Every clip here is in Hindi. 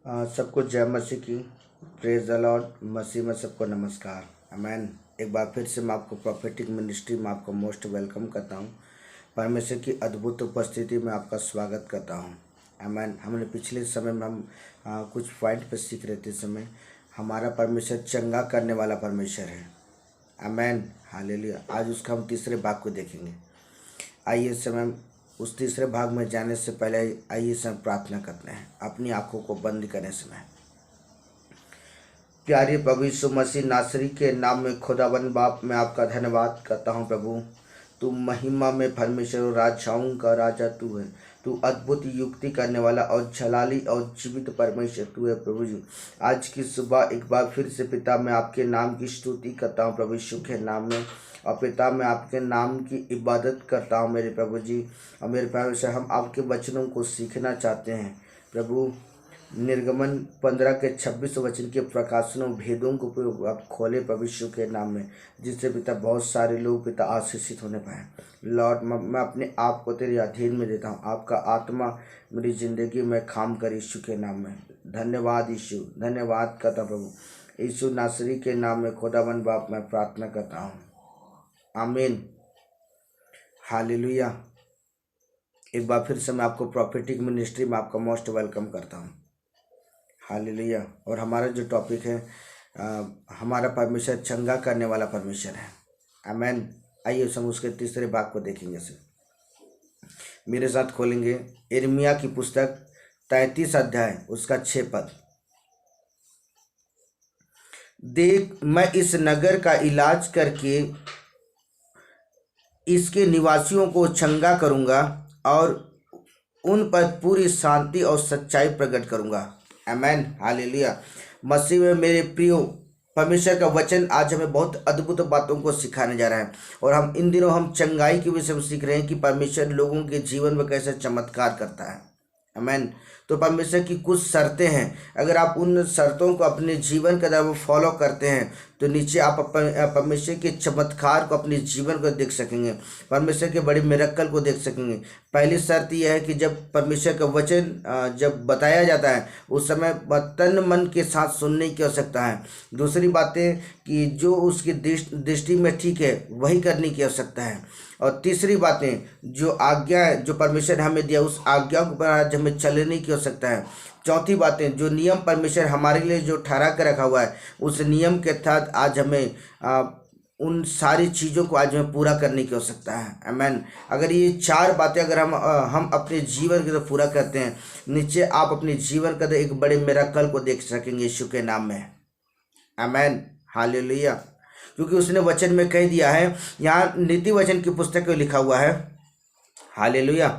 सबको जय मसीह की। Praise the Lord. मसीह में सबको नमस्कार। आमेन। एक बार फिर से मैं आपको प्रोफेटिक मिनिस्ट्री में आपको मोस्ट वेलकम करता हूँ। परमेश्वर की अद्भुत उपस्थिति में आपका स्वागत करता हूँ। आमेन। हमने पिछले समय में हम कुछ पॉइंट पर सीख रहे थे। समय हमारा परमेश्वर चंगा करने वाला परमेश्वर है। आमेन। हालेलुया। आज उसका हम तीसरे भाग को देखेंगे। आइए समय उस तीसरे भाग में जाने से पहले आइए समय प्रार्थना करते हैं। अपनी आंखों को बंद करने समय प्यारे प्रभु यीशु मसीह नासरी के नाम में खुदावन बाप मैं आपका धन्यवाद करता हूं। प्रभु तू महिमा में परमेश्वर और राजाओं का राजा तू है। तू अद्भुत युक्ति करने वाला और जलाली और जीवित परमेश्वर तू है। प्रभु जी आज की सुबह एक बार फिर से पिता मैं आपके नाम की स्तुति करता हूँ प्रभु यीशु के नाम में। और पिता मैं आपके नाम की इबादत करता हूँ मेरे प्रभु जी। और मेरे परमेश्वर हम आपके वचनों को सीखना चाहते हैं प्रभु। निर्गमन 15 के 26 वचन के प्रकाशनों भेदों को आप खोले प्रभु यीशु के नाम में, जिससे पिता बहुत सारे लोग पिता आशीषित होने पाए। लॉर्ड मैं अपने आप को तेरे अधीन में देता हूँ। आपका आत्मा मेरी जिंदगी में काम कर यीशु के नाम में। धन्यवाद यीशु, धन्यवाद करता प्रभु यीशु नासरी के नाम में खुदावन बाप मैं प्रार्थना करता हूँ। आमीन। हालेलुया। एक बार फिर से मैं आपको प्रोफेटिक मिनिस्ट्री में आपका मोस्ट वेलकम करता हूँ। हालेलुया। और हमारा जो टॉपिक है हमारा परमेश्वर चंगा करने वाला परमेश्वर है। आमेन। आइए हम उसके तीसरे भाग को देखेंगे। से मेरे साथ खोलेंगे यिर्मयाह की पुस्तक 33 अध्याय उसका 6 पद। देख मैं इस नगर का इलाज करके इसके निवासियों को चंगा करूंगा और उन पर पूरी शांति और सच्चाई प्रकट करूंगा। आमेन। हालेलुया। मसीह में मेरे प्रियो परमेश्वर का वचन आज हमें बहुत अद्भुत बातों को सिखाने जा रहा है। और हम इन दिनों हम चंगाई के विषय में सीख रहे हैं कि परमेश्वर लोगों के जीवन में कैसे चमत्कार करता है। आमेन। तो परमेश्वर की कुछ शर्तें हैं। अगर आप उन शर्तों को अपने जीवन के अंदर फॉलो करते हैं तो नीचे आप परमेश्वर के चमत्कार को अपने जीवन को देख सकेंगे, परमेश्वर के बड़े मिरेकल को देख सकेंगे। पहली शर्त यह है कि जब परमेश्वर का वचन जब बताया जाता है उस समय तन मन के साथ सुनने की आवश्यकता है। दूसरी बात है कि जो उसकी दृष्टि में ठीक है वही करने की आवश्यकता है। और तीसरी बातें जो आज्ञा है जो परमेश्वर हमें दिया उस आज्ञा के ऊपर आज हमें चलने की आवश्यकता है। चौथी बातें जो नियम परमेश्वर हमारे लिए जो ठहरा कर रखा हुआ है उस नियम के तहत आज हमें उन सारी चीज़ों को आज हमें पूरा करने की आवश्यकता है। आमेन। अगर ये चार बातें अगर हम अपने जीवन के अंदर पूरा करते हैं नीचे आप अपने जीवन के अंदर एक बड़े मिरेकल को देख सकेंगे यीशु के नाम में। आमेन। हालेलुया। क्योंकि उसने वचन में कह दिया है, यहाँ नीति वचन की पुस्तक में लिखा हुआ है। हालेलुया।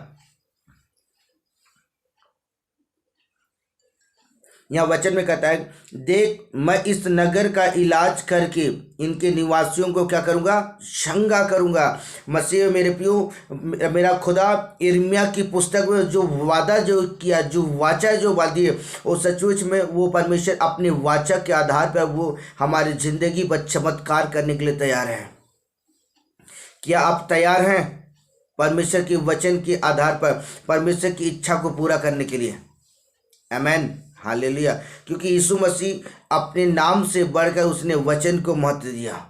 यहाँ वचन में कहता है देख मैं इस नगर का इलाज करके इनके निवासियों को क्या करूँगा, चंगा करूँगा। मसीह मेरे प्रियो मेरा खुदा यिर्मयाह की पुस्तक में जो वादा जो किया जो वाचा जो वादी है वो सचमुच में वो परमेश्वर अपने वाचा के आधार पर वो हमारी ज़िंदगी पर चमत्कार करने के लिए तैयार है। क्या आप तैयार हैं परमेश्वर के वचन के आधार पर परमेश्वर की इच्छा को पूरा करने के लिए? आमेन। हालेलुया। क्योंकि यीशु मसीह अपने नाम से बढ़कर उसने वचन को महत्व दिया।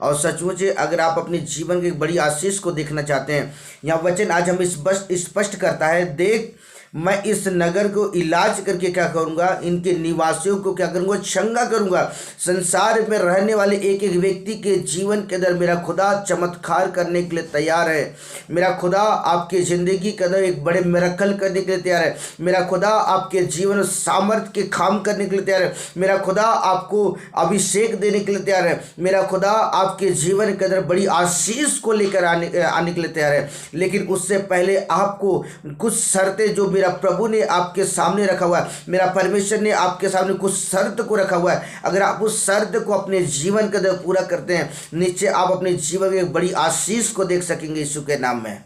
और सचमुच अगर आप अपने जीवन की बड़ी आशीष को देखना चाहते हैं यहाँ वचन आज हमें स्पष्ट करता है देख मैं इस नगर को इलाज करके क्या करूँगा, इनके निवासियों को क्या करूँगा, चंगा करूँगा। संसार में रहने वाले एक एक व्यक्ति के जीवन के अंदर मेरा खुदा चमत्कार करने के लिए तैयार है। मेरा खुदा आपके ज़िंदगी के अंदर एक बड़े मिरेकल करने के लिए तैयार है। मेरा खुदा आपके जीवन में सामर्थ्य के काम करने के लिए तैयार है। मेरा खुदा आपको अभिषेक देने के लिए तैयार है। मेरा खुदा आपके जीवन के अंदर बड़ी आशीष को लेकर आने के लिए तैयार है। लेकिन उससे पहले आपको कुछ शर्तें जो मेरा प्रभु ने आपके सामने रखा हुआ है, मेरा परमेश्वर ने आपके सामने कुछ शर्त को रखा हुआ है। अगर आप उस शर्त को अपने जीवन के अंदर पूरा करते हैं नीचे आप अपने जीवन में एक बड़ी आशीष को देख सकेंगे यीशु के नाम में।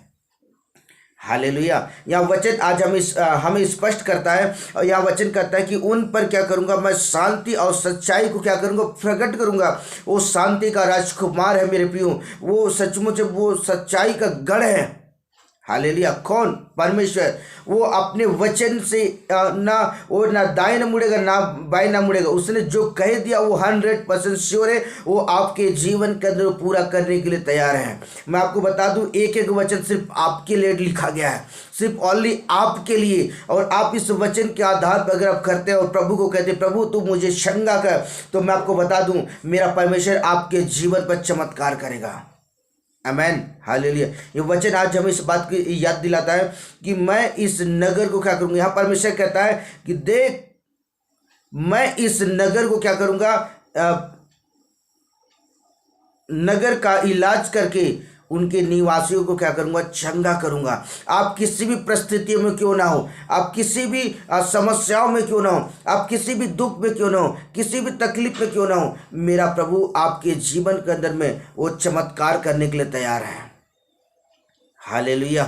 हालेलुया। यहाँ वचन आज हमें स्पष्ट करता है और यहाँ वचन करता है कि उन पर क्या करूँगा, मैं शांति और सच्चाई को क्या करूँगा, प्रकट करूँगा। वो शांति का राजकुमार है मेरे प्रियो, वो सचमुच वो सच्चाई का गढ़ है। हालेलुया। कौन? परमेश्वर। वो अपने वचन से ना दाएं ना मुड़ेगा ना बाएं ना मुड़ेगा। उसने जो कह दिया वो 100% श्योर है, वो आपके जीवन के अंदर पूरा करने के लिए तैयार है। मैं आपको बता दूं, एक एक वचन सिर्फ आपके लिए लिखा गया है, सिर्फ ओनली आपके लिए। और आप इस वचन के आधार पर अगर आप करते हैं और प्रभु को कहते हैं प्रभु तू मुझे शंगा कर, तो मैं आपको बता दूं मेरा परमेश्वर आपके जीवन पर चमत्कार करेगा। आमेन, हालेलुया। ये वचन आज हमें इस बात की याद दिलाता है कि मैं इस नगर को क्या करूंगा। यहाँ परमेश्वर कहता है कि देख मैं इस नगर को क्या करूंगा, नगर का इलाज करके उनके निवासियों को क्या करूंगा, चंगा करूंगा। आप किसी भी परिस्थितियों में क्यों ना हो, आप किसी भी समस्याओं में क्यों ना हो, आप किसी भी दुख में क्यों ना हो, किसी भी तकलीफ में क्यों ना हो, मेरा प्रभु आपके जीवन के अंदर में वो चमत्कार करने के लिए तैयार है। Hallelujah,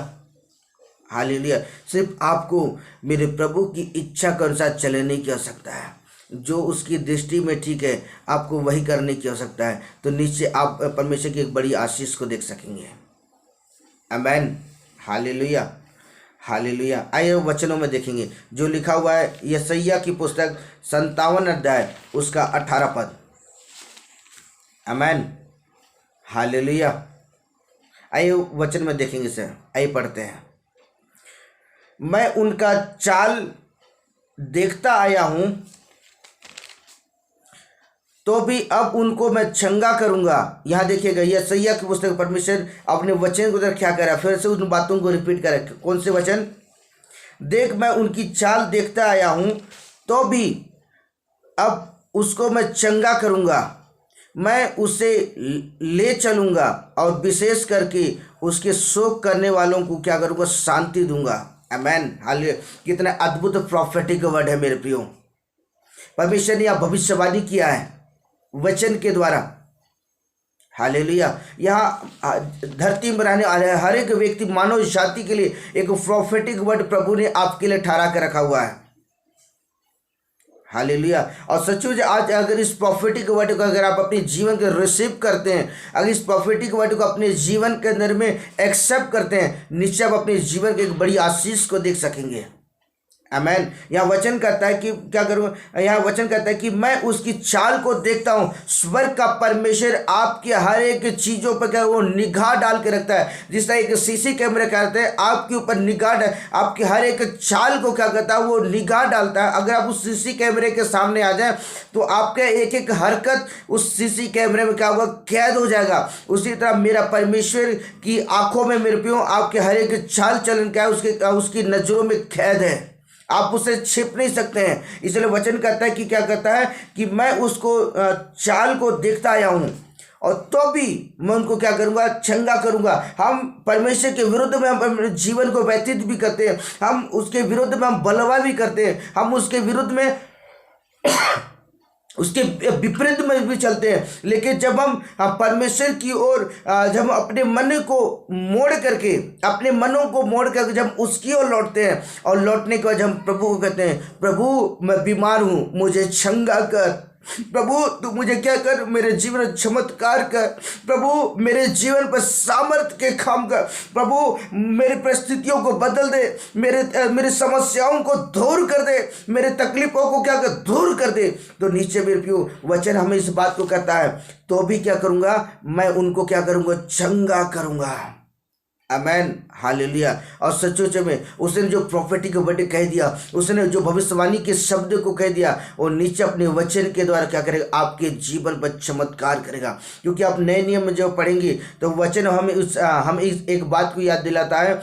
hallelujah. सिर्फ आपको मेरे प्रभु की इच्छा के अनुसार चलने की आवश्यकता है। जो उसकी दृष्टि में ठीक है आपको वही करने की आवश्यकता है, तो नीचे आप परमेश्वर की एक बड़ी आशीष को देख सकेंगे। आमेन, हालेलुया, हालेलुया। आइए वचनों में देखेंगे जो लिखा हुआ है यशायाह की पुस्तक 57 अध्याय उसका 18 पद। आमेन, हालेलुया। आइए वचन में देखेंगे सर, आइए पढ़ते हैं। मैं उनका चाल देखता आया हूं तो भी अब उनको मैं चंगा करूंगा। यहाँ देखिएगा यशायाह की पुस्तक परमेश्वर अपने वचन को क्या करा, फिर से उन बातों को रिपीट करा। कौन से वचन? देख मैं उनकी चाल देखता आया हूं तो भी अब उसको मैं चंगा करूंगा, मैं उसे ले चलूंगा और विशेष करके उसके शोक करने वालों को क्या करूंगा, शांति दूंगा। आमेन, हालेलुया। कितना अद्भुत प्रोफेटिक वर्ड है मेरे प्रियो। परमेश्वर ने यह भविष्यवाणी किया है वचन के द्वारा। हालेलुया। यहाँ धरती में रहने वाले हर एक व्यक्ति, मानव जाति के लिए एक प्रोफेटिक वर्ड प्रभु ने आपके लिए ठहरा कर रखा हुआ है। हालेलुया। और सचमुच आज अगर इस प्रोफेटिक वर्ड को अगर आप अपने जीवन के रिसीव करते हैं, अगर इस प्रोफेटिक वर्ड को अपने जीवन के अंदर में एक्सेप्ट करते हैं, निश्चय आप अपने जीवन के एक बड़ी आशीष को देख सकेंगे। आमेन। यहाँ वचन कहता है कि क्या करूँ, यहाँ वचन कहता है कि मैं उसकी चाल को देखता हूँ। स्वर्ग का परमेश्वर आपके हर एक चीज़ों पर क्या वो निगाह डाल के रखता है। जिस तरह एक सीसी कैमरे कहते हैं आपके ऊपर निगाह, आपके हर एक चाल को क्या करता है वो निगाह डालता है। अगर आप उस सीसी कैमरे के सामने आ जाए तो आपका एक एक हरकत उस सीसी कैमरे में क्या होगा, कैद हो जाएगा। उसी तरह मेरा परमेश्वर की आंखों में मेरे प्रियो आपके हर एक चाल चलन क्या है, उसकी नज़रों में कैद है, आप उसे छिप नहीं सकते हैं। इसलिए वचन कहता है कि क्या कहता है कि मैं उसको चाल को देखता आया हूँ और तो भी मैं उनको क्या करूँगा, चंगा करूँगा। हम परमेश्वर के विरुद्ध में हम जीवन को व्यतीत भी करते हैं, हम उसके विरुद्ध में हम बलवा भी करते हैं, हम उसके विरुद्ध में उसके विपरीत में भी चलते हैं। लेकिन जब हम परमेश्वर की ओर जब हम अपने मन को मोड़ करके, अपने मनों को मोड़ करके जब उसकी ओर लौटते हैं और लौटने के बाद हम प्रभु को कहते हैं प्रभु मैं बीमार हूँ, मुझे चंगा कर, प्रभु तू मुझे क्या कर, मेरे जीवन में चमत्कार कर, प्रभु मेरे जीवन पर सामर्थ्य के काम कर, प्रभु मेरी परिस्थितियों को बदल दे, मेरे समस्याओं को दूर कर दे, मेरे तकलीफों को क्या कर दूर कर दे। तो नीचे मेरे प्रियो वचन हमें इस बात को कहता है तो भी क्या करूँगा, मैं उनको क्या करूँगा, चंगा करूँगा। आमेन, हालेलुया। और सचमुच में उसने जो प्रोफेटिक वर्ड कह दिया, उसने जो भविष्यवाणी के शब्द को कह दिया, और नीचे अपने वचन के द्वारा क्या करेगा, आपके जीवन पर चमत्कार करेगा। क्योंकि आप नए नियम में जब पढ़ेंगे तो वचन हमें एक बात को याद दिलाता है,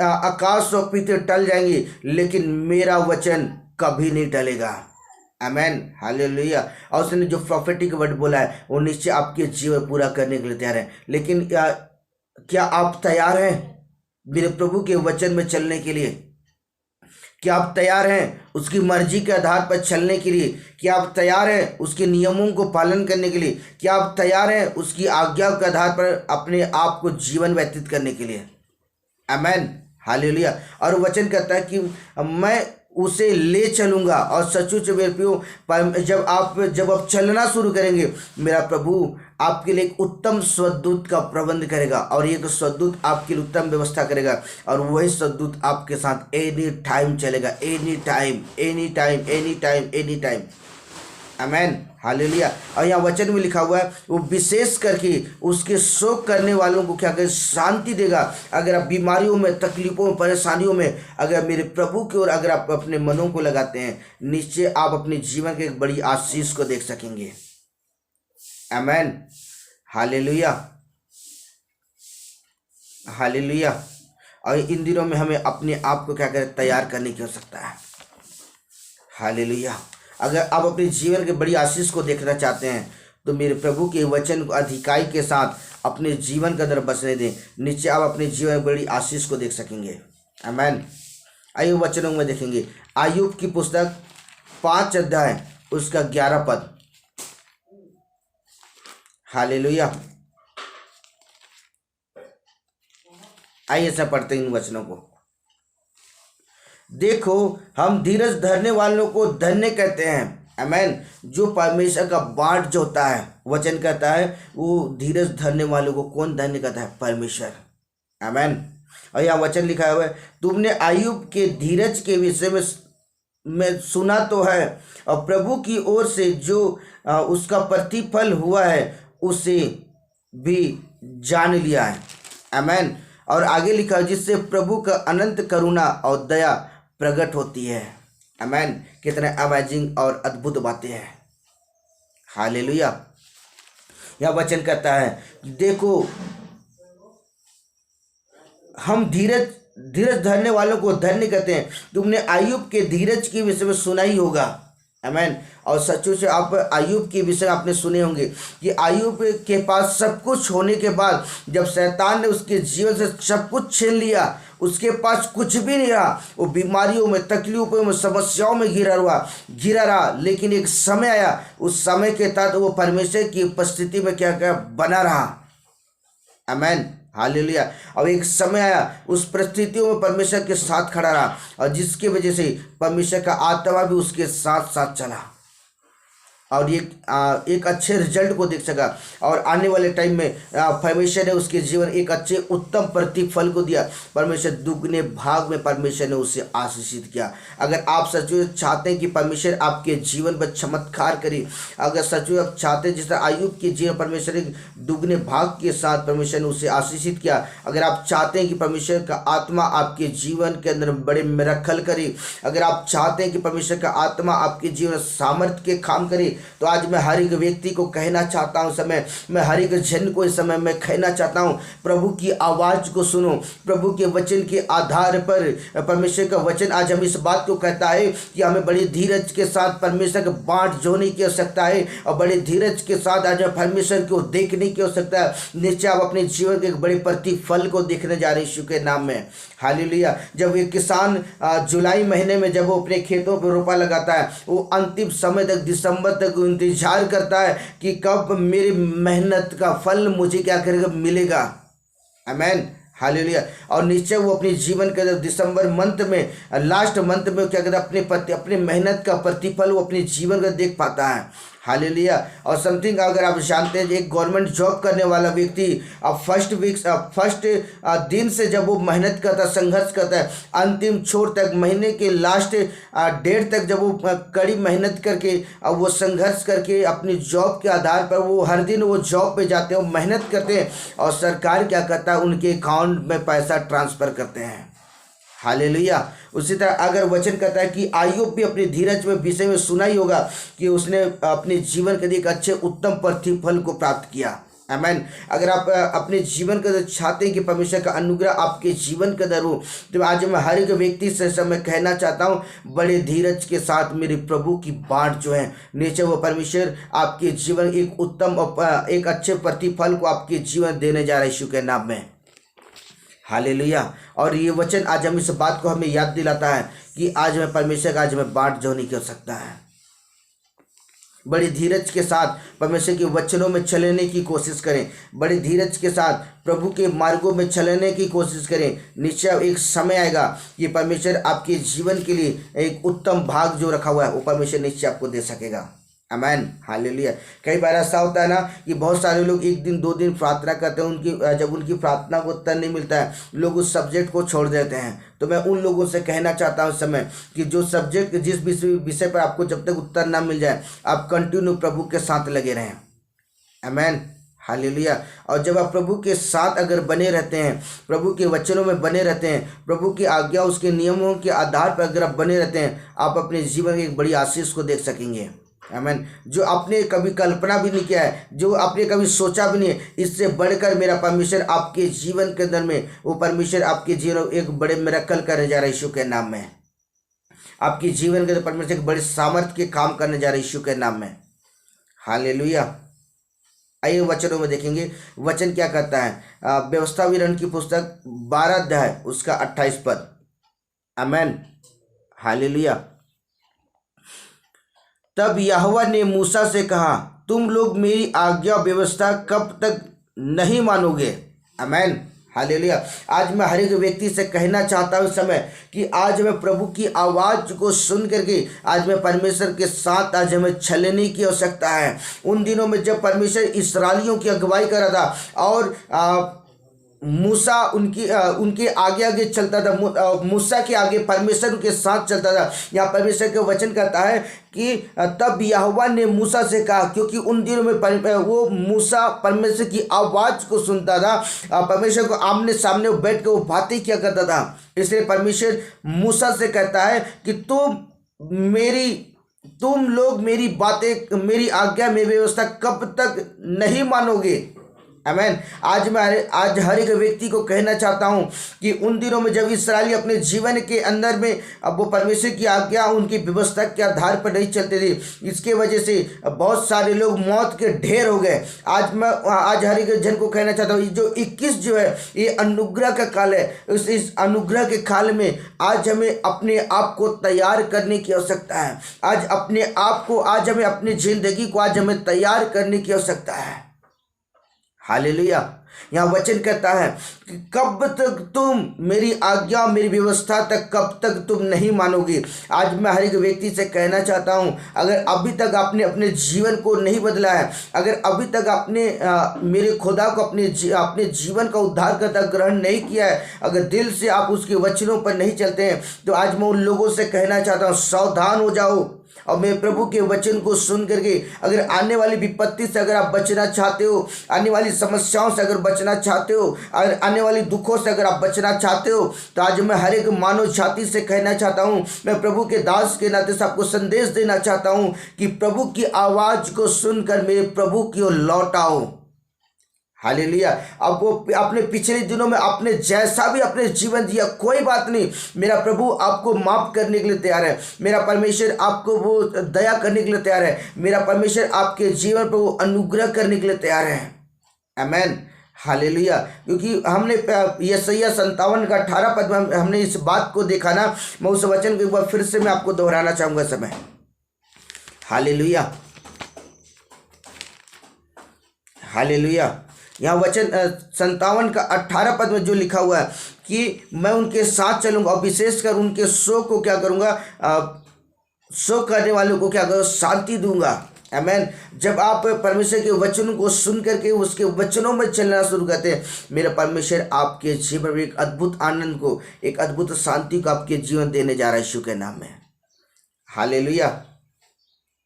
आकाश और पृथ्वी टल जाएंगे लेकिन मेरा वचन कभी नहीं टलेगा। आमेन, हालेलुया। और उसने जो प्रोफेटिक वर्ड बोला है वो निश्चय आपके जीवन पूरा करने के लिए तैयार है। लेकिन क्या आप तैयार हैं मेरे प्रभु के वचन में चलने के लिए? क्या आप तैयार हैं उसकी मर्जी के आधार पर चलने के लिए? क्या आप तैयार हैं उसके नियमों को पालन करने के लिए? क्या आप तैयार हैं उसकी आज्ञा के आधार पर अपने आप को जीवन व्यतीत करने के लिए? आमेन, हालेलुया। और वचन कहता है कि मैं उसे ले चलूँगा। और सचमुच मेरे प्रियो जब आप चलना शुरू करेंगे, मेरा प्रभु आपके लिए एक उत्तम स्वर्गदूत का प्रबंध करेगा और एक स्वर्गदूत आपके लिए उत्तम व्यवस्था करेगा और वही स्वर्गदूत आपके साथ एनी टाइम चलेगा, any time, any time, any time, any time. आमेन, हालेलुया। और यहाँ वचन में लिखा हुआ है वो विशेष करके उसके शोक करने वालों को क्या करें, शांति देगा। अगर आप बीमारियों में, तकलीफों में, परेशानियों में अगर मेरे प्रभु की ओर अगर आप अपने मनों को लगाते हैं, निश्चय आप अपने जीवन के एक बड़ी आशीष को देख सकेंगे। आमेन, हालेलुया, हालेलुया। और इन दिनों में हमें अपने आप को क्या करें, तैयार करने की आवश्यकता है। हालेलुया। अगर आप अपने जीवन के बड़ी आशीष को देखना चाहते हैं तो मेरे प्रभु के वचन को अधिकाई के साथ अपने जीवन के अंदर बसने दें, निश्चय आप अपने जीवन में बड़ी आशीष को देख सकेंगे। आमेन। आइए वचनों में देखेंगे। आयुब की पुस्तक 5 अध्याय उसका 11 पद। हालेलुया। आइए सब पढ़ते हैं इन वचनों को। देखो, हम धीरज धरने वालों को धन्य कहते हैं। आमेन। जो परमेश्वर का बाट जो होता है, वचन कहता है वो धीरज धरने वालों को कौन धन्य कहता है, परमेश्वर। आमेन। और यहाँ वचन लिखा हुआ है, तुमने आयुब के धीरज के विषय में सुना तो है और प्रभु की ओर से जो उसका प्रतिफल हुआ है उसे भी जान लिया है। आमेन। और आगे लिखा है, जिससे प्रभु का अनंत करुणा और दया प्रकट होती है। आमेन। कितने अमेजिंग और अद्भुत बातें हैं। हालेलुया। यह वचन कहता है, देखो हम धीरज धरने वालों को धन्य कहते हैं। तुमने आयुब के धीरज के विषय में सुना ही होगा। आमेन। और सचमुच से आप आयुब के विषय आपने सुने होंगे कि आयुब के पास सब कुछ होने के बाद जब शैतान ने उसके जीवन से सब कुछ छीन लिया, उसके पास कुछ भी नहीं रहा, वो बीमारियों में, तकलीफों में, समस्याओं में घिरा रहा। लेकिन एक समय आया, उस समय के तहत वो परमेश्वर की उपस्थिति में क्या बना रहा। आमेन, हालेलुया। और एक समय आया, उस परिस्थितियों में परमेश्वर के साथ खड़ा रहा और जिसकी वजह से परमेश्वर का आत्मा भी उसके साथ साथ चला और एक अच्छे रिजल्ट को देख सका। और आने वाले टाइम में परमेश्वर ने उसके जीवन एक अच्छे उत्तम प्रतिफल को दिया। परमेश्वर दुगने भाग में परमेश्वर ने उसे आशीषित किया। अगर आप सचमुच चाहते हैं कि परमेश्वर आपके जीवन पर चमत्कार करे, अगर सचमुच आप चाहते हैं जिस तरह आयुब के जीवन परमेश्वर ने दुगने भाग के साथ परमेश्वर ने उसे आशीषित किया, अगर आप चाहते हैं कि परमेश्वर का आत्मा आपके जीवन के अंदर बड़े मिरेकल करे, अगर आप चाहते हैं कि परमेश्वर का आत्मा आपके जीवन सामर्थ्य के काम करे, तो आज मैं हर एक व्यक्ति को कहना चाहता हूं, समय मैं हर एक जन को इस समय मैं कहना चाहता हूं, प्रभु की आवाज़ को सुनो। प्रभु के वचन के आधार पर परमेश्वर का वचन आज हम इस बात को कहता है कि हमें बड़ी धीरज के साथ परमेश्वर के बाट जोड़ने की आवश्यकता है और बड़े धीरज के साथ आज परमेश्वर को देखने की आवश्यकता है। निश्चय आप अपने जीवन के एक बड़े प्रतिफल को देखने जा रहे हैं यीशु के नाम में। हालेलुया। जब एक किसान जुलाई महीने में जब वो अपने खेतों पर रोपा लगाता है, वो अंतिम समय तक, दिसंबर तक इंतजार करता है कि कब मेरी मेहनत का फल मुझे क्या करेगा, मिलेगा। आमेन, हालेलुया। और निश्चय वो अपने जीवन के दिसंबर मंथ में, लास्ट मंथ में क्या कहता है, अपने मेहनत का प्रतिफल वो अपने जीवन का देख पाता है। हालेलुया। और समथिंग अगर आप जानते हैं, एक गवर्नमेंट जॉब करने वाला व्यक्ति अब फर्स्ट दिन से जब वो मेहनत करता है, संघर्ष करता है, अंतिम छोर तक, महीने के लास्ट डेट तक जब वो कड़ी मेहनत करके अब वो संघर्ष करके अपनी जॉब के आधार पर वो हर दिन वो जॉब पे जाते हैं, वो मेहनत करते हैं और सरकार क्या करता है, उनके अकाउंट में पैसा ट्रांसफ़र करते हैं। हालेलुया। उसी तरह अगर वचन कहता है कि आयुब भी अपने धीरज में विषय में सुना ही होगा कि उसने अपने जीवन के लिए एक अच्छे उत्तम प्रतिफल को प्राप्त किया। आमेन। अगर आप अपने जीवन के अंदर चाहते हैं कि परमेश्वर का अनुग्रह आपके जीवन के अंदर हो, तो आज मैं हर एक व्यक्ति से समय कहना चाहता हूँ, बड़े धीरज के साथ मेरे प्रभु की बाट जो है, नीचे वो परमेश्वर आपके जीवन एक उत्तम एक अच्छे प्रतिफल को आपके जीवन देने जा रहा है यीशु के नाम में। हालेलुया। और ये वचन आज हम इस बात को हमें याद दिलाता है कि आज में परमेश्वर का आज में बाट जोड़ने की आवश्यकता है। बड़ी धीरज के साथ परमेश्वर के वचनों में चलने की कोशिश करें, बड़े धीरज के साथ प्रभु के मार्गों में चलने की कोशिश करें। निश्चय एक समय आएगा कि परमेश्वर आपके जीवन के लिए एक उत्तम भाग जो रखा हुआ है वो परमेश्वर निश्चय आपको दे सकेगा। Amen, hallelujah. कई बार ऐसा होता है ना कि बहुत सारे लोग एक दिन 2 दिन प्रार्थना करते हैं, जब उनकी प्रार्थना को उत्तर नहीं मिलता है, लोग उस सब्जेक्ट को छोड़ देते हैं। तो मैं उन लोगों से कहना चाहता हूँ इस समय कि जो सब्जेक्ट जिस विषय पर आपको जब तक उत्तर ना मिल जाए, आप कंटिन्यू प्रभु के साथ लगे रहें। Amen, hallelujah. और जब आप प्रभु के साथ अगर बने रहते हैं, प्रभु के वचनों में बने रहते हैं, प्रभु की आज्ञा उसके नियमों के आधार पर अगर आप बने रहते हैं, आप अपने जीवन की एक बड़ी आशीष को देख सकेंगे। आमीन। जो आपने कभी कल्पना भी नहीं किया है, जो आपने कभी सोचा भी नहीं है, इससे बढ़कर मेरा परमेश्वर आपके जीवन के अंदर में, वो परमेश्वर आपके जीवन एक बड़े मिरेकल करने जा रहे यीशु के नाम में। आपके जीवन के अंदर परमेश्वर एक बड़े सामर्थ्य के काम करने जा रहे यीशु के नाम में। हालेलुया। आइए वचनों में देखेंगे, वचन क्या कहता है। व्यवस्था विवरण की पुस्तक 12 अध्याय उसका 28 पद। आमीन, हालेलुया। तब यहोवा ने मूसा से कहा, तुम लोग मेरी आज्ञा व्यवस्था कब तक नहीं मानोगे। आमीन, हालेलुया। आज मैं हर एक व्यक्ति से कहना चाहता हूँ इस समय कि आज हमें प्रभु की आवाज़ को सुन करके आज मैं परमेश्वर के साथ आज हमें छलने की आवश्यकता है। उन दिनों में जब परमेश्वर इस्राएलियों की अगुवाई कर रहा था और मूसा उनके आगे आगे चलता था, मूसा के आगे परमेश्वर उनके साथ चलता था। यहाँ परमेश्वर के वचन कहता है कि तब यहोवा ने मूसा से कहा, क्योंकि उन दिनों में वो मूसा परमेश्वर की आवाज़ को सुनता था, परमेश्वर को आमने सामने बैठ कर वो बातें किया करता था। इसलिए परमेश्वर मूसा से कहता है कि तुम लोग मेरी बातें, मेरी आज्ञा, मेरी व्यवस्था कब तक नहीं मानोगे। आमीन। आज हर एक व्यक्ति को कहना चाहता हूं कि उन दिनों में जब इस्राएली अपने जीवन के अंदर में अब वो परमेश्वर की आज्ञा, उनकी व्यवस्था के आधार पर नहीं चलते थे, इसके वजह से बहुत सारे लोग मौत के ढेर हो गए। आज हर एक जन को कहना चाहता हूँ, जो 21 जो है ये अनुग्रह का काल है। इस अनुग्रह के काल में आज हमें अपने आप को तैयार करने की आवश्यकता है। आज हमें अपनी जिंदगी को आज हमें तैयार करने की आवश्यकता है। हालेलुया। यहाँ वचन कहता है कि कब तक तुम मेरी आज्ञा, मेरी व्यवस्था तक कब तक तुम नहीं मानोगे। आज मैं हर एक व्यक्ति से कहना चाहता हूँ, अगर अभी तक आपने अपने जीवन को नहीं बदला है, अगर अभी तक आपने मेरे खुदा को अपने जीवन का उद्धारकर्ता ग्रहण नहीं किया है, अगर दिल से आप उसके वचनों पर नहीं चलते हैं, तो आज मैं उन लोगों से कहना चाहता हूँ, सावधान हो जाओ। और मेरे प्रभु के वचन को सुन करके अगर आने वाली विपत्ति से अगर आप बचना चाहते हो, आने वाली समस्याओं से अगर बचना चाहते हो, अगर आने वाली दुखों से अगर आप बचना चाहते हो, तो आज मैं हर एक मानव जाति से कहना चाहता हूँ, मैं प्रभु के दास के नाते से आपको संदेश देना चाहता हूँ कि प्रभु की आवाज़ को सुनकर मेरे प्रभु की ओर लौट आओ। हालेलुया। अब वो अपने पिछले दिनों में आपने जैसा भी अपने जीवन जिया, कोई बात नहीं, मेरा प्रभु आपको माफ करने के लिए तैयार है। मेरा परमेश्वर आपको वो दया करने के लिए तैयार है। मेरा परमेश्वर आपके जीवन पर वो अनुग्रह करने के लिए तैयार है। आमीन, हालेलुया। क्योंकि हमने यशायाह 57 का 18 पद में हमने इस बात को देखा ना। मैं उस वचन को एक बार फिर से मैं आपको दोहराना चाहूँगा समय। Hallelujah, hallelujah. यहाँ वचन 57 का 18 पद में जो लिखा हुआ है कि मैं उनके साथ चलूँगा और विशेषकर उनके शोक को क्या करूँगा, शोक करने वालों को क्या करूँगा, शांति दूंगा। आमीन। जब आप परमेश्वर के वचनों को सुन करके उसके वचनों में चलना शुरू करते हैं, मेरा परमेश्वर आपके जीवन में एक अद्भुत आनंद को, एक अद्भुत शांति को आपके जीवन देने जा रहा है यीशु के नाम में। Hallelujah,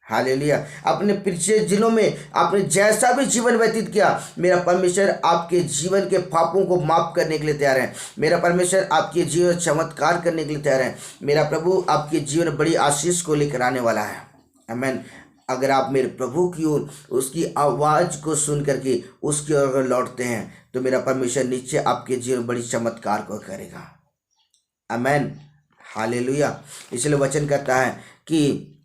hallelujah. अपने पिछले दिनों में आपने जैसा भी जीवन व्यतीत किया, मेरा परमेश्वर आपके जीवन के पापों को माफ करने के लिए तैयार है। मेरा परमेश्वर आपके जीवन चमत्कार करने के लिए तैयार है। मेरा प्रभु आपके जीवन बड़ी आशीष को लेकर आने वाला है। आमीन। अगर आप मेरे प्रभु की ओर, उसकी आवाज़ को सुन करके उसकी ओर अगर लौटते हैं, तो मेरा परमेश्वर निश्चय आपके जीवन बड़ी चमत्कार को करेगा। आमीन, हालेलुया। इसलिए वचन कहता है कि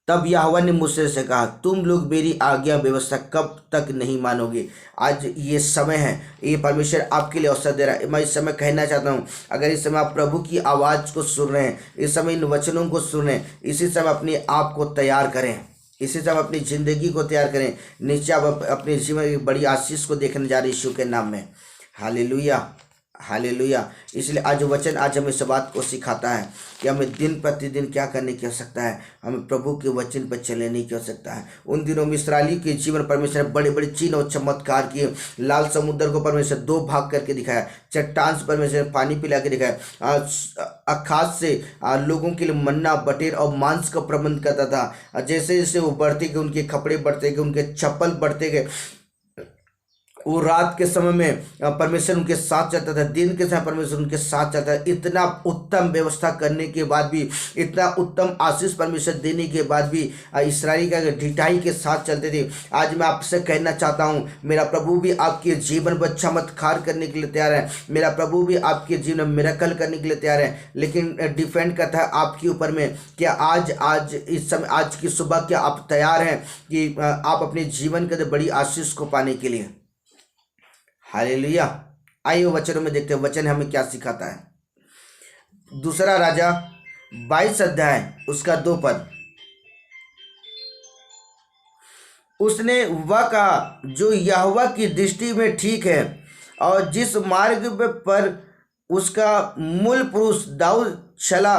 तब यहोवा ने मूसा से कहा, तुम लोग मेरी आज्ञा व्यवस्था कब तक नहीं मानोगे। आज ये समय है, ये परमेश्वर आपके लिए अवसर दे रहा है। मैं इस समय कहना चाहता हूँ, अगर इस समय आप प्रभु की आवाज़ को सुन रहे हैं, इस समय इन वचनों को सुन रहे हैं, इसी समय अपने आप को तैयार करें, इसी समय अपनी ज़िंदगी को तैयार करें। नीचे आप अपने जीवन की बड़ी आशीष को देखने जा रहे यीशु के नाम में। Hallelujah, hallelujah. इसलिए आज वचन आज हमें इस बात को सिखाता है कि हमें दिन प्रतिदिन क्या करने की आवश्यकता है, हमें प्रभु के वचन पर चलने की आवश्यकता है। उन दिनों में इस्राएली के जीवन परमेश्वर ने बड़े बड़े चिन्ह और चमत्कार किए। लाल समुद्र को परमेश्वर दो भाग करके दिखाया, चट्टान से परमेश्वर ने पानी पिला के दिखाया, अखात से लोगों के लिए मन्ना बटेर और मांस का प्रबंध करता था। जैसे जैसे वो बढ़ते गए, उनके कपड़े बढ़ते गए, उनके चप्पल बढ़ते गए। वो रात के समय में परमेश्वर उनके साथ चलता था, दिन के समय परमेश्वर उनके साथ चलता था। इतना उत्तम व्यवस्था करने के बाद भी, इतना उत्तम आशीष परमेश्वर देने के बाद भी इस्राएली का ढिठाई के साथ चलते थे। आज मैं आपसे कहना चाहता हूँ, मेरा प्रभु भी आपके जीवन पर चमत्कार करने के लिए तैयार है, मेरा प्रभु भी आपके जीवन में मिरेकल करने के लिए तैयार है। लेकिन डिपेंड करता है आपके ऊपर में, क्या आज इस समय, आज की सुबह क्या आप तैयार हैं कि आप अपने जीवन के बड़ी आशीष को पाने के लिए। हालेलुया। आइए वचनों में देखते हैं वचन हमें क्या सिखाता है। दूसरा राजा 22 अध्याय उसका 2 पद। उसने वह कहा जो यहोवा की दृष्टि में ठीक है, और जिस मार्ग पर उसका मूल पुरुष दाऊद चला,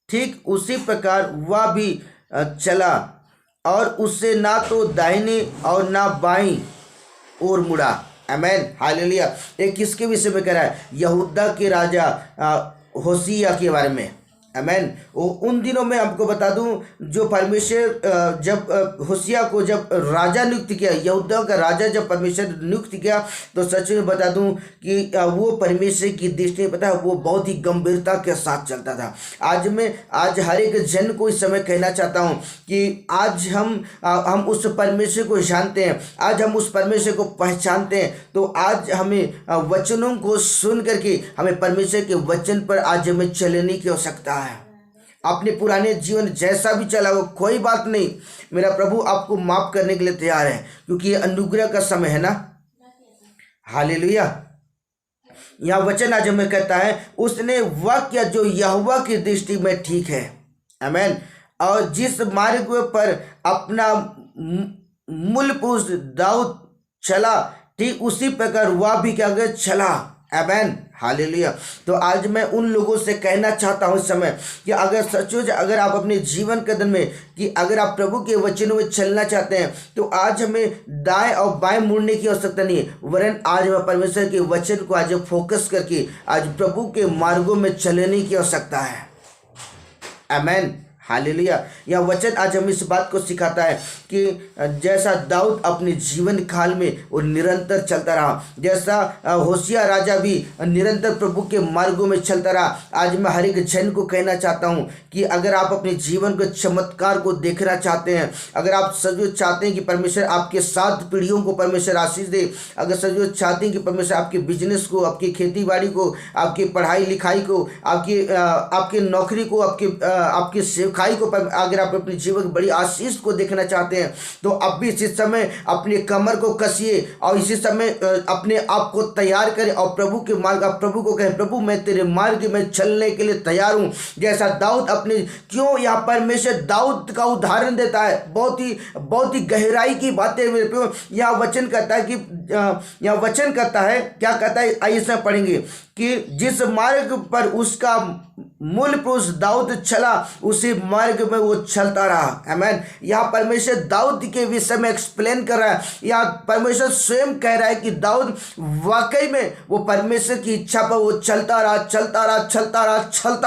ठीक उसी प्रकार वह भी चला, और उससे ना तो दाहिने और ना बाईं ओर मुड़ा। आमेन, हालेलुया। एक किसके विषय में कह रहा है? यहूदा के राजा होशिया के बारे में। आमेन। वो उन दिनों में आपको बता दूं, जो परमेश्वर जब होशिया को जब राजा नियुक्त किया, यहूदा का राजा जब परमेश्वर नियुक्त किया, तो सच में बता दूं कि वो परमेश्वर की दृष्टि में, पता है, वो बहुत ही गंभीरता के साथ चलता था। आज हर एक जन को इस समय कहना चाहता हूं कि आज हम उस परमेश्वर को जानते हैं, आज हम उस परमेश्वर को पहचानते हैं। तो आज हमें वचनों को सुन करके हमें परमेश्वर के वचन पर आज हमें चलने की आवश्यकता है। अपने पुराने जीवन जैसा भी चला हो कोई बात नहीं, मेरा प्रभु आपको माफ करने के लिए तैयार है, क्योंकि ये अनुग्रह का समय है ना। हालेलुया। यह वचन आज हमें कहता है, उसने वह किया जो यहोवा की दृष्टि में ठीक है। आमेन। और जिस मार्ग पर अपना मूल पुरुष दाऊद चला, ठीक उसी प्रकार वह भी क्या चला। आमेन, हालेलुया। तो आज मैं उन लोगों से कहना चाहता हूं इस समय कि अगर सचमुच अगर आप अपने जीवन के दिन में कि अगर आप प्रभु के वचनों में चलना चाहते हैं, तो आज हमें दाएं और बाएं मुड़ने की आवश्यकता नहीं है, वरन आज हमें परमेश्वर के वचन को आज फोकस करके आज प्रभु के मार्गों में चलने की आवश्यकता है। आमेन, हालेलुया। यह वचन आज हमें इस बात को सिखाता है कि जैसा दाऊद अपने जीवन काल में वो निरंतर चलता रहा, जैसा होशिया राजा भी निरंतर प्रभु के मार्गों में चलता रहा। आज मैं हर एक जन को कहना चाहता हूं कि अगर आप अपने जीवन के चमत्कार को देखना चाहते हैं, अगर आप सचमुच चाहते हैं कि परमेश्वर आपके 7 पीढ़ियों को परमेश्वर आशीष दे, अगर सचमुच चाहते हैं कि परमेश्वर आपके बिजनेस को, आपकी खेती बाड़ी को, आपकी पढ़ाई लिखाई को, आपकी नौकरी को, आपकी सेवकाई को, अगर आप अपने जीवन की बड़ी आशीष को देखना चाहते हैं, तो अब भी इसी समय अपने कमर को कसिए और इसी समय अपने आप को तैयार करें और प्रभु के मार्ग, आप प्रभु को कहें, प्रभु मैं तेरे मार्ग में चलने के लिए तैयार हूं। जैसा दाऊद अपने, क्यों यहाँ परमेश्वर दाऊद का उदाहरण देता है, बहुत ही गहराई की बातें मेरे पे यह वचन कहता है कि यह वचन कहता है, क्या कहता है, आइए इसमें पढ़ेंगे कि जिस मार्ग पर उसका मूल पुरुष दाऊद चला, उसी मार्ग में वो चलता रहा। आमेन। यहाँ परमेश्वर दाऊद के विषय में एक्सप्लेन कर रहा है, यहाँ परमेश्वर स्वयं कह रहा है कि दाऊद वाकई में वो परमेश्वर की इच्छा पर वो चलता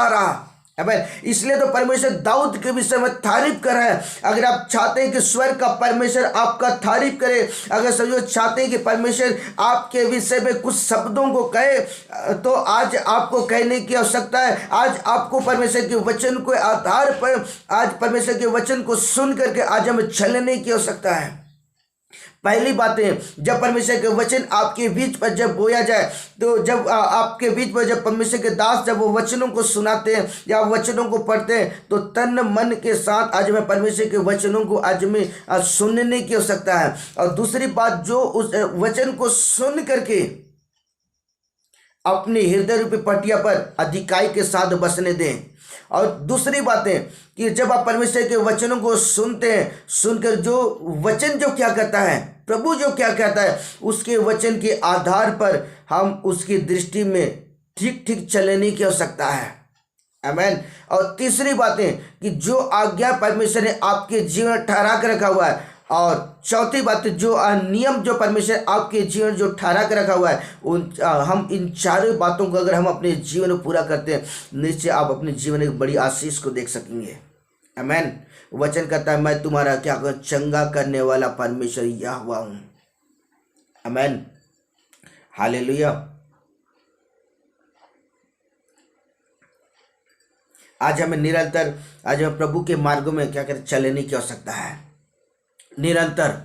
रहा। आमेन। इसलिए तो परमेश्वर दाऊद के विषय में तारीफ कर रहा है। अगर आप चाहते हैं कि स्वर्ग का परमेश्वर आपका तारीफ करे, अगर सभी चाहते हैं कि परमेश्वर आपके विषय में कुछ शब्दों को कहे, तो आज आपको कहने की आवश्यकता है। आज आपको परमेश्वर के वचन के आधार पर, आज परमेश्वर के वचन को सुन करके आज हमें चलने की आवश्यकता है। पहली बात है, जब परमेश्वर के वचन आपके बीच पर जब बोया जाए, तो जब आपके बीच पर जब परमेश्वर के दास जब वो वचनों को सुनाते हैं या वचनों को पढ़ते हैं, तो तन मन के साथ आज में परमेश्वर के वचनों को आज में सुनने की आवश्यकता है। और दूसरी बात, जो उस वचन को सुन करके अपने हृदय रूपी पटिया पर अधिकाई के साथ बसने दें। और दूसरी बात है कि जब आप परमेश्वर के वचनों को सुनते हैं, सुनकर जो वचन जो क्या कहता है, प्रभु जो क्या कहता है, उसके वचन के आधार पर हम उसकी दृष्टि में ठीक ठीक चलने की आवश्यकता है। आमेन। और तीसरी बात है कि जो आज्ञा परमेश्वर ने आपके जीवन में ठहरा कर रखा हुआ है, और चौथी बात जो नियम जो परमेश्वर आपके जीवन जो ठहरा कर रखा हुआ है, हम इन चारों बातों को अगर हम अपने जीवन में पूरा करते हैं, निश्चय आप अपने जीवन में एक बड़ी आशीष को देख सकेंगे। आमेन। वचन कहता है मैं तुम्हारा क्या कर चंगा करने वाला परमेश्वर यहोवा हूँ। आमेन। हालेलुया। आज हमें प्रभु के मार्गों में क्या करें चलने की आवश्यकता है। निरंतर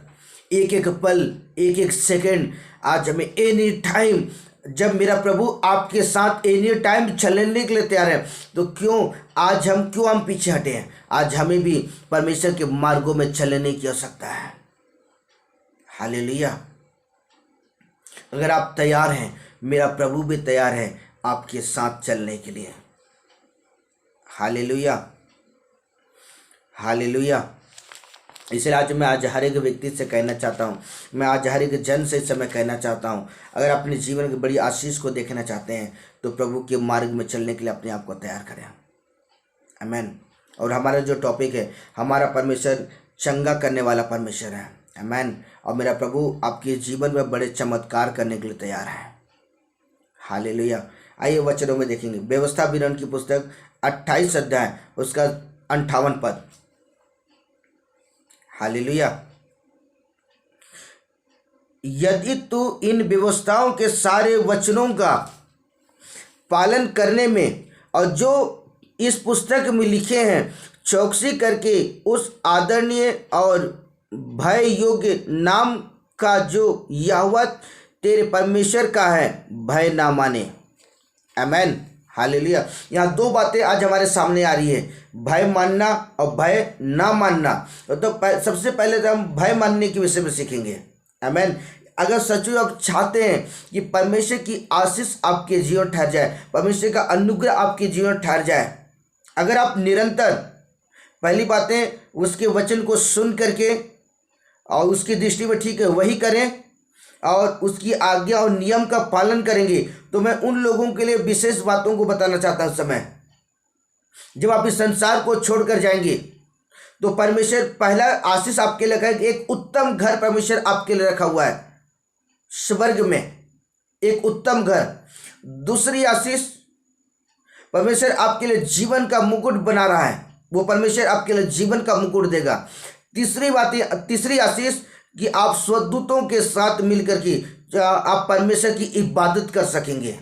एक एक पल, एक एक सेकंड, आज हमें एनी टाइम, जब मेरा प्रभु आपके साथ एनी टाइम चलने के लिए तैयार है, तो क्यों हम पीछे हटे हैं। आज हमें भी परमेश्वर के मार्गों में चलने की आवश्यकता है। हालेलुया। अगर आप तैयार हैं, मेरा प्रभु भी तैयार है आपके साथ चलने के लिए। हालेलुया। हालेलुया। इसलिए आज हर एक व्यक्ति से कहना चाहता हूँ, मैं आज हर एक जन से इस समय कहना चाहता हूँ, अगर अपने जीवन की बड़ी आशीष को देखना चाहते हैं तो प्रभु के मार्ग में चलने के लिए अपने आप को तैयार करें। आमेन। और हमारा जो टॉपिक है, हमारा परमेश्वर चंगा करने वाला परमेश्वर है। आमेन। और मेरा प्रभु आपके जीवन में बड़े चमत्कार करने के लिए तैयार है। हालेलुया। आइए वचनों में देखेंगे। व्यवस्था विवरण की पुस्तक 28 अध्याय उसका 58 पद। हालेलुया। यदि तू इन व्यवस्थाओं के सारे वचनों का पालन करने में और जो इस पुस्तक में लिखे हैं चौकसी करके उस आदरणीय और भय योग्य नाम का जो यहोवा तेरे परमेश्वर का है भय ना माने। आमेन। हालेलुया। यहाँ दो बातें आज हमारे सामने आ रही है, भय मानना और भय ना मानना। तो सबसे पहले तो हम भय मानने के विषय में सीखेंगे। आमेन। अगर सच में आप चाहते हैं कि परमेश्वर की आशीष आपके जीवन ठहर जाए, परमेश्वर का अनुग्रह आपके जीवन ठहर जाए, अगर आप निरंतर पहली बातें उसके वचन को सुन करके और उसकी दृष्टि में ठीक है वही करें और उसकी आज्ञा और नियम का पालन करेंगे, तो मैं उन लोगों के लिए विशेष बातों को बताना चाहता हूं। समय जब आप इस संसार को छोड़कर जाएंगे तो परमेश्वर पहला आशीष आपके लिए रखा है, एक उत्तम घर परमेश्वर आपके लिए रखा हुआ है स्वर्ग में, एक उत्तम घर। दूसरी आशीष परमेश्वर आपके लिए जीवन का मुकुट बना रहा है, वो परमेश्वर आपके लिए जीवन का मुकुट देगा। तीसरी आशीष कि आप स्वदूतों के साथ मिलकर के आप परमेश्वर की इबादत कर सकेंगे।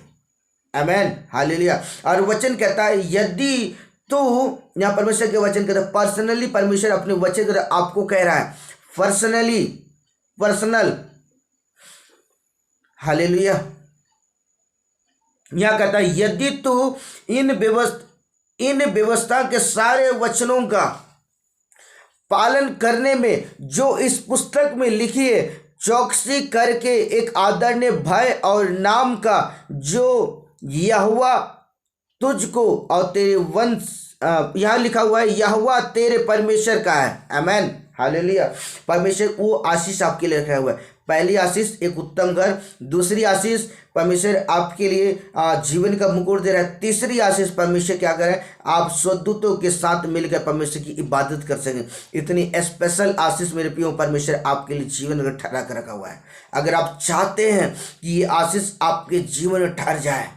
आमेन। हालेलुया। और वचन कहता है यदि तो, यहाँ परमेश्वर के वचन कहता है पर्सनली, परमेश्वर अपने वचन के आपको कह रहा है पर्सनल। हालेलुया। यहाँ कहता है यदि तो इन व्यवस्था के सारे वचनों का पालन करने में जो इस पुस्तक में लिखी है चौकसी करके एक आदरणीय भय और नाम का जो यहोवा तुझको और तेरे वंश, यहाँ लिखा हुआ है यहोवा तेरे परमेश्वर का है। आमेन। हालेलुया। परमेश्वर वो आशीष आपके लिए रखा हुआ है। पहली आशीष एक उत्तम घर, दूसरी आशीष परमेश्वर आपके लिए जीवन का मुकुट दे रहा है, तीसरी आशीष परमेश्वर क्या करे आप स्वदूतों के साथ मिलकर परमेश्वर की इबादत कर सकें। इतनी स्पेशल आशीष मेरे प्रियो परमेश्वर आपके लिए जीवन में ठहरा कर रखा हुआ है। अगर आप चाहते हैं कि ये आशीष आपके जीवन में ठहर जाए,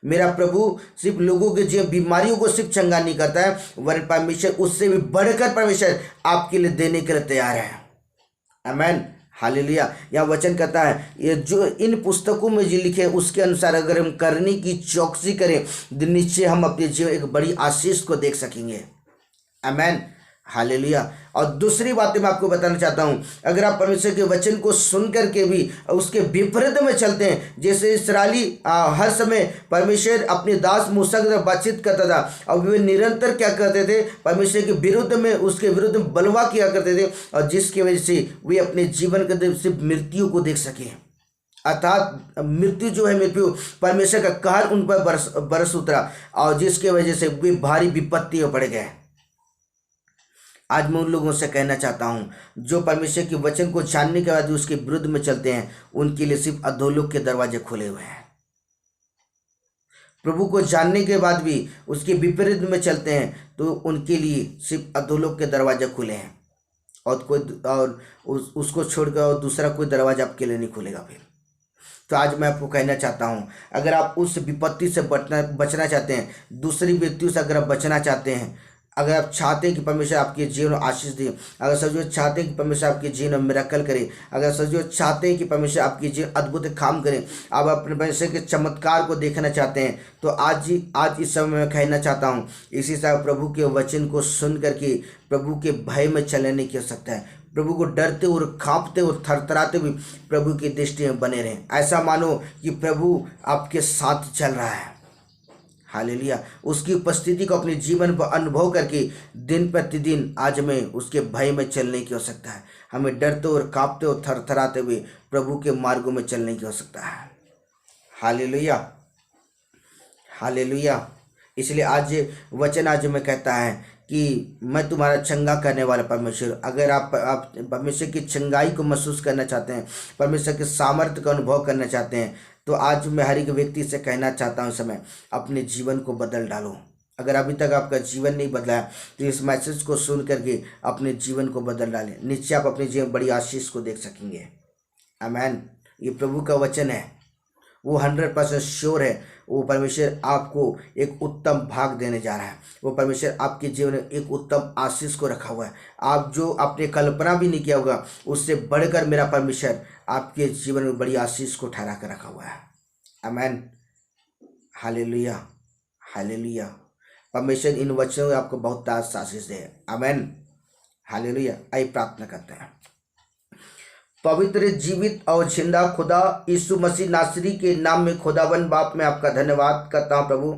मेरा प्रभु सिर्फ लोगों के जीवन बीमारियों को सिर्फ चंगा नहीं करता है, वरन परमेश्वर उससे भी बढ़कर परमेश्वर आपके लिए देने के लिए तैयार है। आमेन। हालेलुया। यह वचन कहता है ये जो इन पुस्तकों में जो लिखे उसके अनुसार अगर हम करने की चौकसी करें, निश्चय हम अपने जीवन एक बड़ी आशीष को देख सकेंगे। आमेन। हालेलुया। और दूसरी बात मैं आपको बताना चाहता हूँ, अगर आप परमेश्वर के वचन को सुन करके भी उसके विपरीत में चलते हैं, जैसे इस्राएली हर समय परमेश्वर अपने दास मूसा के साथ बातचीत करता था और वे निरंतर क्या करते थे परमेश्वर के विरुद्ध में उसके विरुद्ध में बलवा किया करते थे, और जिसकी वजह से वे अपने जीवन के सिर्फ मृत्यु को देख सके। अर्थात मृत्यु जो है मृत्यु परमेश्वर का कहर उन पर बरस उतरा और जिसके वजह से वे भारी विपत्ति में पड़ गए। आज मैं उन लोगों से कहना चाहता हूं जो परमेश्वर के वचन को जानने के बाद उसके विरुद्ध में चलते हैं, उनके लिए सिर्फ अधोलोक के दरवाजे खुले हुए हैं। प्रभु को जानने के बाद भी उसके विपरीत में चलते हैं, तो उनके लिए सिर्फ अधोलोक के दरवाजे खुले हैं, और उसको छोड़कर और दूसरा कोई दरवाजा आपके लिए नहीं खुलेगा फिर। तो आज मैं आपको कहना चाहता हूँ, अगर आप उस विपत्ति से बचना चाहते हैं, दूसरी व्यक्तियों से अगर आप बचना चाहते हैं, अगर आप चाहते हैं कि परमेश्वर आपके जीवन में आशीष दे, अगर सच चाहते हैं कि परमेश्वर आपके जीवन में मिरेकल करे, अगर सच चाहते हैं कि परमेश्वर आपके जीवन अद्भुत काम करे, आप अपने परमेश्वर के चमत्कार को देखना चाहते हैं, तो आज इस समय मैं कहना चाहता हूँ, इसी तरह प्रभु के वचन को सुन करके प्रभु के भय में चलने की आवश्यकता है। प्रभु को डरते और कांपते और थरथराते हुए प्रभु की दृष्टि में बने रहें। ऐसा मानो कि प्रभु आपके साथ चल रहा है। हालेलुया। उसकी उपस्थिति को अपने जीवन पर अनुभव करके दिन प्रतिदिन आज में उसके भय में चलने की आवश्यकता है। हमें डरते और कांपते और थरथराते हुए प्रभु के मार्गों में चलने की आवश्यकता है। Hallelujah, hallelujah. इसलिए आज वचन आज में कहता है कि मैं तुम्हारा चंगा करने वाला परमेश्वर। अगर आप परमेश्वर की चंगाई को महसूस करना चाहते हैं, परमेश्वर के सामर्थ्य का अनुभव करना चाहते हैं, तो आज मैं हर एक व्यक्ति से कहना चाहता हूँ, समय अपने जीवन को बदल डालो। अगर अभी तक आपका जीवन नहीं बदला है तो इस मैसेज को सुन करके अपने जीवन को बदल डालें। नीचे आप अपने जीवन बड़ी आशीष को देख सकेंगे। आमीन। ये प्रभु का वचन है, वो 100% श्योर है। वो परमेश्वर आपको एक उत्तम भाग देने जा रहा है। वो परमेश्वर आपके जीवन में एक उत्तम आशीष को रखा हुआ है। आप जो आपने कल्पना भी नहीं किया होगा, उससे बढ़कर मेरा परमेश्वर आपके जीवन में बड़ी आशीष को ठहरा कर रखा हुआ है। आमीन। Hallelujah, hallelujah. परमेश्वर इन वचनों में आपको बहुत आशीष दे। आमीन, हालेलुया। आइए प्रार्थना करते हैं। पवित्र, जीवित और जिंदा खुदा यीशु मसीह नासरी के नाम में खुदावन बाप मैं आपका धन्यवाद करता हूँ। प्रभु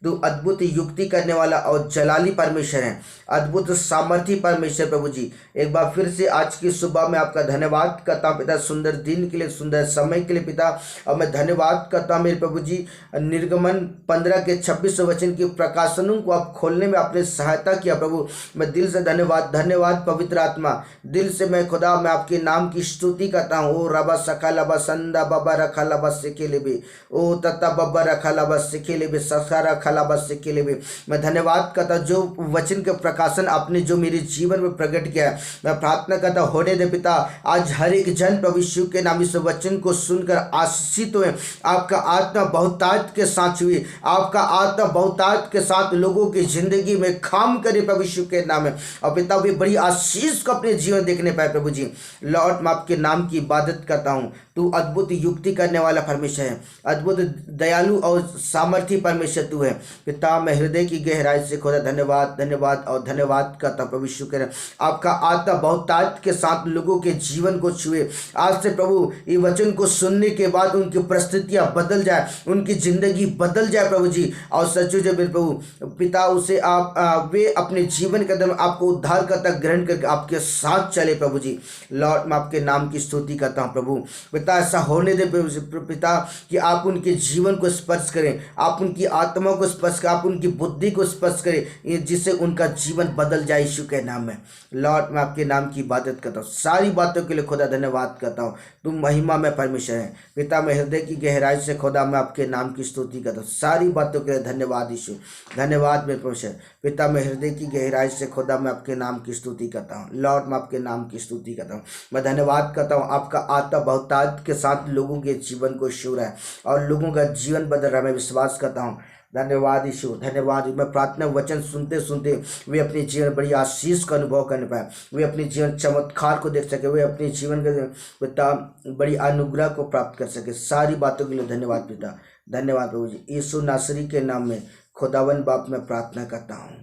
तू अद्भुत युक्ति करने वाला और जलाली परमेश्वर है, अद्भुत सामर्थी परमेश्वर। प्रभु जी एक बार फिर से आज की सुबह में आपका धन्यवाद करता हूँ पिता, सुंदर दिन के लिए, सुंदर समय के लिए पिता। और मैं धन्यवाद करता हूँ मेरे प्रभु जी, निर्गमन 15 के 26 वचन के प्रकाशनों को आप खोलने में आपने सहायता किया। प्रभु मैं दिल से धन्यवाद पवित्र आत्मा, दिल से मैं खुदा मैं आपके नाम की स्तुति करता हूँ। ओ रबा सखा लबा संदा बबा रखा लबा सिखे लेबे, ओ तता बबा रखा लबा सिखे लेबे, सखा रखा लबा सिखे लेबे। मैं धन्यवाद करता जो वचन के प्रकाशन आपने जो मेरे जीवन में प्रकट किया है, मैं प्रार्थना करता होने दे पिता। आज हर एक जन प्रभु यीशु के नाम इस वचन को सुनकर आशीषित हुए। आपका आत्मा बहुतायत के साथ हुई, आपका आत्मा बहुतायत के साथ लोगों की जिंदगी में काम करे प्रभु यीशु के नाम में। और पिता भी बड़ी आशीष को अपने जीवन देखने पाए प्रभु जी। लॉर्ड मैं आपके नाम की इबादत करता हूँ। तू अद्भुत युक्ति करने वाला परमेश्वर है, अद्भुत दयालु और सामर्थी परमेश्वर तू है पिता। मैं हृदय की गहराई से खुदा धन्यवाद और धन्यवाद करता हूँ प्रभु यीशु के। आपका आत्मा बहुतायत के साथ लोगों के जीवन को छुए। आज से प्रभु ये वचन को सुनने के बाद उनकी परिस्थितियां बदल जाए, उनकी जिंदगी बदल जाए प्रभु जी। और सच्चू जब प्रभु पिता उसे आप वे अपने जीवन के अंदर आपको उद्धार करता ग्रहण करके आपके साथ चले प्रभु जी। लॉर्ड मैं आपके नाम की स्तुति करता हूँ प्रभु पिता। ऐसा होने दे पिता कि आप उनके जीवन को स्पर्श करें, आप उनकी आत्मा को स्पर्श करें, आप उनकी बुद्धि को स्पर्श करें, जिससे उनका जीवन बदल जाए यीशु के नाम में। लॉर्ड मैं आपके नाम की इबादत करता हूँ। सारी बातों के लिए खुदा धन्यवाद करता हूँ। तुम महिमा में परमेश्वर है पिता। मैं हृदय की गहराई से खुदा मैं आपके नाम की स्तुति करता हूँ। सारी बातों के लिए धन्यवाद यीशु, धन्यवाद मेरे परमेश्वर पिता। मैं हृदय की गहराई से खुदा मैं आपके नाम की स्तुति करता हूँ। लॉर्ड मैं आपके नाम की स्तुति करता हूँ। मैं धन्यवाद करता हूँ आपका आत्मा बहुतायत के साथ लोगों के जीवन को छू रहा है और लोगों का जीवन बदल रहा है। मैं विश्वास करता हूँ। धन्यवाद यीशु, धन्यवाद। मैं प्रार्थना वचन सुनते सुनते वे अपने जीवन बड़ी आशीष का अनुभव करने पाए, वे अपने जीवन चमत्कार को देख सके, वे अपने जीवन के पिता बड़ी अनुग्रह को प्राप्त कर सके। सारी बातों के लिए धन्यवाद पिता, धन्यवाद प्रभु जी। यीशु नासरी के नाम में खुदावन बाप में प्रार्थना करता हूँ।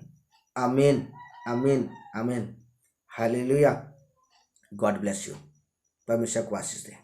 आमीन, आमीन, आमीन। हालेलुया। God bless you. परमेश्वर को आशीष दे।